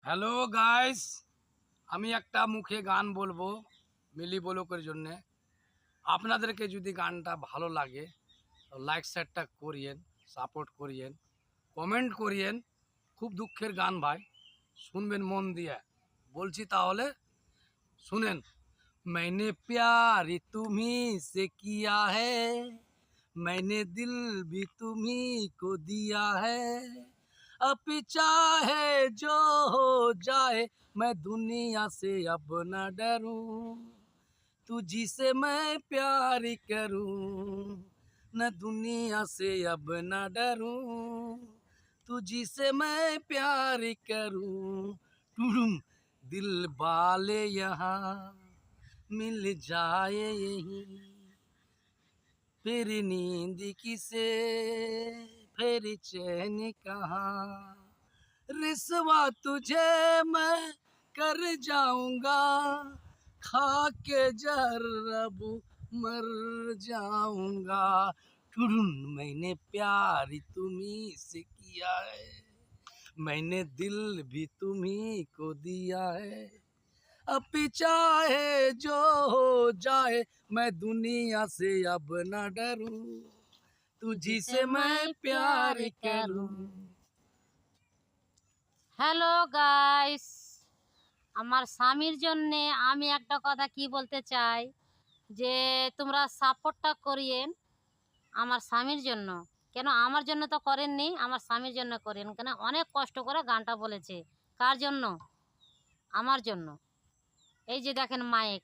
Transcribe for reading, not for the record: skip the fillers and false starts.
Hello guys, আমি একটা মুখে গান বলবো মিলি বলকের জন্যে। আপনাদেরকে যদি গানটা ভালো লাগে তো লাইক শেয়ারটা করিয়েন, সাপোর্ট করিয়েন, কমেন্ট করিয়েন। খুব দুঃখের গান ভাই, শুনবেন মন দিয়ে। বলছি তাহলে শুনেন। मैंने प्यार तुम्ही से किया है, मैंने दिल भी तुम्ही को दिया है, अब चाहे जो हो जाए मैं दुनिया से अब न डरूं, तुझी से मैं प्यार करूं, न दुनिया से अब न डरूं, तुझी से मैं प्यार करूं, टुडुम दिल वाले यहाँ मिल जाए यहीं, फिर नींद किसे, फिर चैन कहाँ, रिश्वा तुझे मैं कर जाऊंगा, खा के जहर मर जाऊंगा, टुडुन मैंने प्यार तुम्ही से किया है, मैंने दिल भी तुम्ही को दिया है, अब चाहे जो हो जाए मैं दुनिया से अब न डरूं, तुझी से मैं प्यार करूं। হ্যালো গাইস, আমার স্বামীর জন্যে আমি একটা কথা কি বলতে চাই যে তোমরা সাপোর্টটা করিয়েন আমার স্বামীর জন্য। কেন আমার জন্য তো করেননি, আমার স্বামীর জন্য করেন। কেন অনেক কষ্ট করে গানটা বলেছে। কার জন্য? আমার জন্য। এই যে দেখেন মাইক,